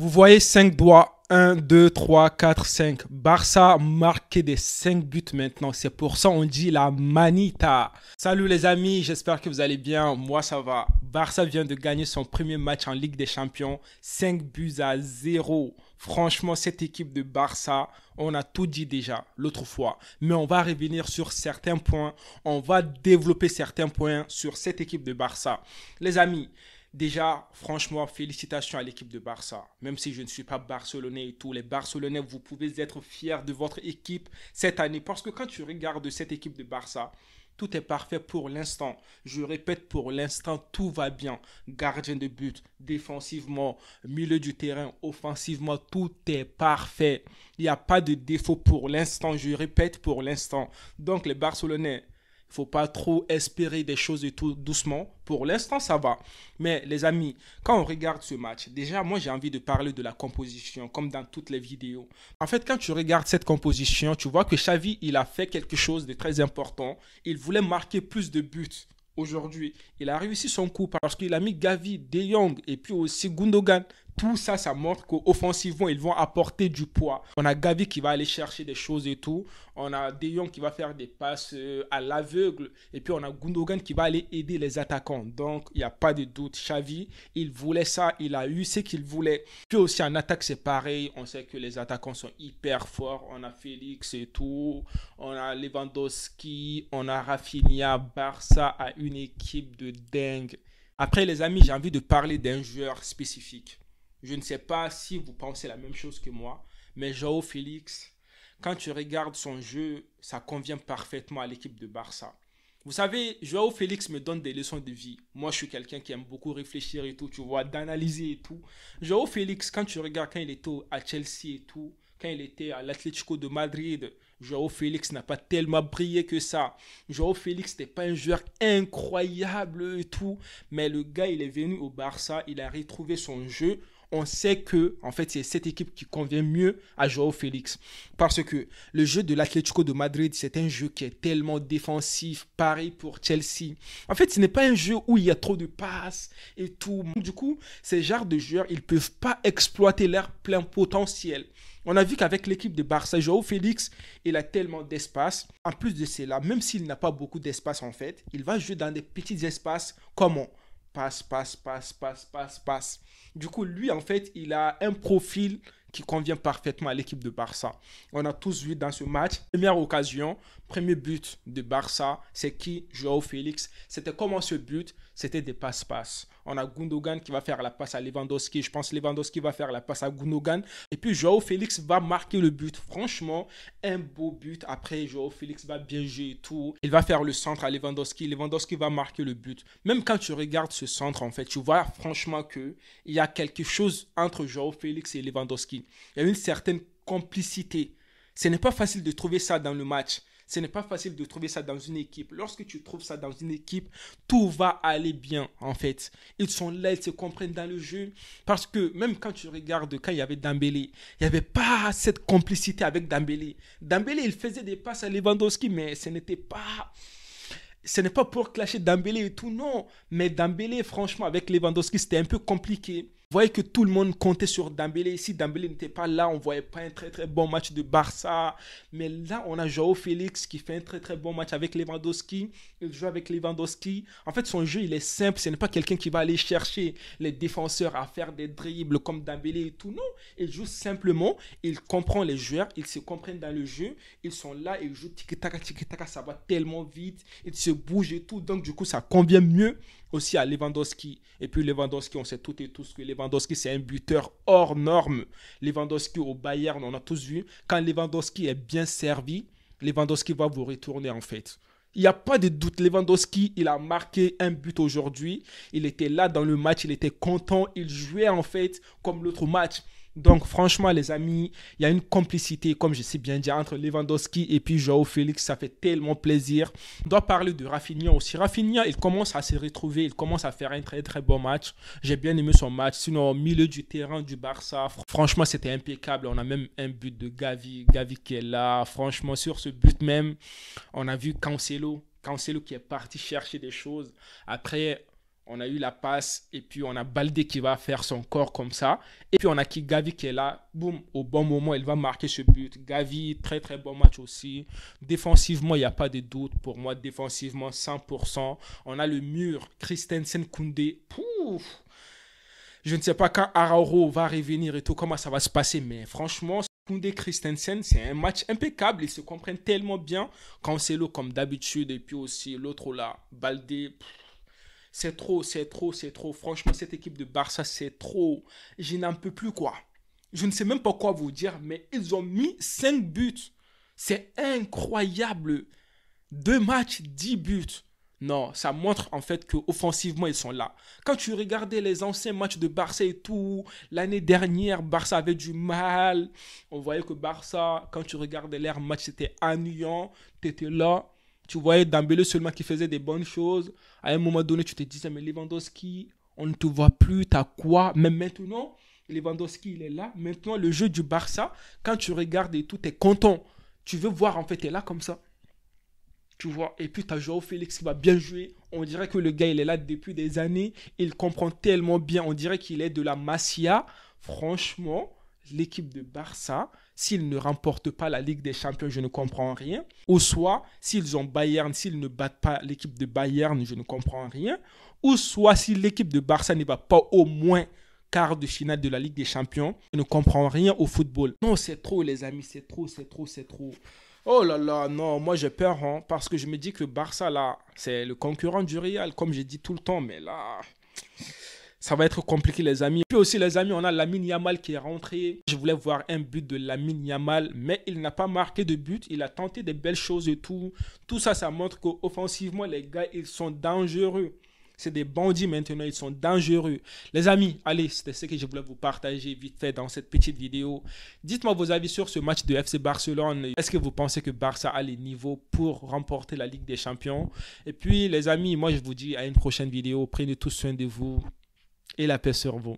Vous voyez 5 doigts, 1, 2, 3, 4, 5. Barça a marqué des 5 buts maintenant. C'est pour ça on dit la manita. Salut les amis, j'espère que vous allez bien. Moi ça va. Barça vient de gagner son premier match en Ligue des Champions. 5 buts à 0. Franchement, cette équipe de Barça, on a tout dit déjà l'autre fois. Mais on va revenir sur certains points. On va développer certains points sur cette équipe de Barça. Les amis, déjà, franchement, félicitations à l'équipe de Barça. Même si je ne suis pas barcelonais et tout, les Barcelonais, vous pouvez être fiers de votre équipe cette année. Parce que quand tu regardes cette équipe de Barça, tout est parfait pour l'instant. Je répète, pour l'instant, tout va bien. Gardien de but, défensivement, milieu du terrain, offensivement, tout est parfait. Il n'y a pas de défaut pour l'instant. Je répète, pour l'instant. Donc, les Barcelonais, il ne faut pas trop espérer des choses et tout doucement. Pour l'instant, ça va. Mais les amis, quand on regarde ce match, déjà, moi, j'ai envie de parler de la composition, comme dans toutes les vidéos. En fait, quand tu regardes cette composition, tu vois que Xavi, il a fait quelque chose de très important. Il voulait marquer plus de buts. Aujourd'hui, il a réussi son coup parce qu'il a mis Gavi, De Jong et puis aussi Gundogan. Tout ça, ça montre qu'offensivement, ils vont apporter du poids. On a Gavi qui va aller chercher des choses et tout. On a De Jong qui va faire des passes à l'aveugle. Et puis, on a Gundogan qui va aller aider les attaquants. Donc, il n'y a pas de doute. Xavi, il voulait ça. Il a eu ce qu'il voulait. Puis aussi, en attaque, c'est pareil. On sait que les attaquants sont hyper forts. On a Félix et tout. On a Lewandowski. On a Rafinha. Barça a une équipe de dingue. Après, les amis, j'ai envie de parler d'un joueur spécifique. Je ne sais pas si vous pensez la même chose que moi, mais João Félix, quand tu regardes son jeu, ça convient parfaitement à l'équipe de Barça. Vous savez, João Félix me donne des leçons de vie. Moi, je suis quelqu'un qui aime beaucoup réfléchir et tout, tu vois, d'analyser et tout. João Félix, quand tu regardes quand il était à Chelsea et tout, quand il était à l'Atlético de Madrid, João Félix n'a pas tellement brillé que ça. João Félix n'était pas un joueur incroyable et tout, mais le gars, il est venu au Barça, il a retrouvé son jeu. On sait que, en fait, c'est cette équipe qui convient mieux à João Félix. Parce que le jeu de l'Atlético de Madrid, c'est un jeu qui est tellement défensif. Pareil pour Chelsea. En fait, ce n'est pas un jeu où il y a trop de passes et tout. Du coup, ces genres de joueurs, ils ne peuvent pas exploiter leur plein potentiel. On a vu qu'avec l'équipe de Barça, João Félix, il a tellement d'espace. En plus de cela, même s'il n'a pas beaucoup d'espace en fait, il va jouer dans des petits espaces. Comment? Passe, passe, passe, passe, passe, passe. Du coup, lui, en fait, il a un profil qui convient parfaitement à l'équipe de Barça. On a tous vu dans ce match, première occasion, premier but de Barça, c'est qui? João Félix. C'était comment ce but? C'était des passe-passe. On a Gundogan qui va faire la passe à Lewandowski. Je pense que Lewandowski va faire la passe à Gundogan. Et puis João Félix va marquer le but. Franchement, un beau but. Après, João Félix va bien jouer et tout. Il va faire le centre à Lewandowski. Lewandowski va marquer le but. Même quand tu regardes ce centre, en fait, tu vois franchement qu'il y a quelque chose entre João Félix et Lewandowski. Il y a une certaine complicité. Ce n'est pas facile de trouver ça dans le match. Ce n'est pas facile de trouver ça dans une équipe. Lorsque tu trouves ça dans une équipe, tout va aller bien, en fait. Ils sont là, ils se comprennent dans le jeu. Parce que même quand tu regardes, quand il y avait Dembélé, il n'y avait pas cette complicité avec Dembélé. Dembélé, il faisait des passes à Lewandowski, mais ce n'est pas pour clasher Dembélé et tout, non. Mais Dembélé, franchement, avec Lewandowski, c'était un peu compliqué. Vous voyez que tout le monde comptait sur Dembélé. Si Dembélé n'était pas là, on ne voyait pas un très très bon match de Barça. Mais là, on a João Félix qui fait un très très bon match avec Lewandowski. Il joue avec Lewandowski. En fait, son jeu, il est simple. Ce n'est pas quelqu'un qui va aller chercher les défenseurs à faire des dribbles comme Dembélé et tout. Non, il joue simplement. Il comprend les joueurs. Ils se comprennent dans le jeu. Ils sont là. Ils jouent tiki-taka, tiki-taka. Ça va tellement vite. Ils se bougent et tout. Donc, du coup, ça convient mieux aussi à Lewandowski. Et puis Lewandowski, on sait toutes et tous que Lewandowski, c'est un buteur hors norme. Lewandowski au Bayern, on a tous vu. Quand Lewandowski est bien servi, Lewandowski va vous retourner en fait. Il n'y a pas de doute, Lewandowski, il a marqué un but aujourd'hui. Il était là dans le match, il était content. Il jouait en fait comme l'autre match. Donc franchement les amis, il y a une complicité, comme je sais bien dire, entre Lewandowski et puis João Félix, ça fait tellement plaisir. On doit parler de Rafinha aussi. Rafinha, il commence à se retrouver, il commence à faire un très très bon match. J'ai bien aimé son match. Sinon au milieu du terrain du Barça, franchement c'était impeccable. On a même un but de Gavi qui est là. Franchement sur ce but même, on a vu Cancelo qui est parti chercher des choses. Après, On a eu la passe et puis on a Baldé qui va faire son corps comme ça. Et puis on a Gavi qui est là. Boum, au bon moment, il va marquer ce but. Gavi, très très bon match aussi. Défensivement, il n'y a pas de doute. Pour moi, défensivement, 100%. On a le mur, Christensen, Koundé. Pouf. Je ne sais pas quand Araujo va revenir et tout, comment ça va se passer. Mais franchement, Koundé Christensen, c'est un match impeccable. Ils se comprennent tellement bien. Cancelo comme d'habitude. Et puis aussi l'autre là, Baldé. C'est trop, c'est trop, c'est trop. Franchement, cette équipe de Barça, c'est trop. Je n'en peux plus, quoi. Je ne sais même pas quoi vous dire, mais ils ont mis 5 buts. C'est incroyable. 2 matchs, 10 buts. Non, ça montre en fait qu'offensivement, ils sont là. Quand tu regardais les anciens matchs de Barça et tout, l'année dernière, Barça avait du mal. On voyait que Barça, quand tu regardais leur match, c'était ennuyant. Tu étais là. Tu voyais Dembélé seulement qui faisait des bonnes choses. À un moment donné, tu te disais, mais Lewandowski, on ne te voit plus, t'as quoi? Même maintenant, Lewandowski, il est là. Maintenant, le jeu du Barça, quand tu regardes et tout, t'es content. Tu veux voir, en fait, t'es là comme ça. Tu vois, et puis tu as Joao Félix qui va bien jouer. On dirait que le gars, il est là depuis des années. Il comprend tellement bien. On dirait qu'il est de la Masia. Franchement, l'équipe de Barça, s'ils ne remportent pas la Ligue des Champions, je ne comprends rien. Ou soit, s'ils ont Bayern, s'ils ne battent pas l'équipe de Bayern, je ne comprends rien. Ou soit, si l'équipe de Barça ne va pas au moins quart de finale de la Ligue des Champions, je ne comprends rien au football. Non, c'est trop, les amis. C'est trop, c'est trop, c'est trop. Oh là là, non, moi j'ai peur, hein, parce que je me dis que Barça, là, c'est le concurrent du Real, comme j'ai dit tout le temps, mais là, ça va être compliqué, les amis. Puis aussi, les amis, on a Lamine Yamal qui est rentré. Je voulais voir un but de Lamine Yamal, mais il n'a pas marqué de but. Il a tenté des belles choses et tout. Tout ça, ça montre qu'offensivement, les gars, ils sont dangereux. C'est des bandits maintenant, ils sont dangereux. Les amis, allez, c'était ce que je voulais vous partager vite fait dans cette petite vidéo. Dites-moi vos avis sur ce match de FC Barcelone. Est-ce que vous pensez que Barça a les niveaux pour remporter la Ligue des Champions? Et puis les amis, moi je vous dis à une prochaine vidéo. Prenez tous soin de vous et la paix sur vous.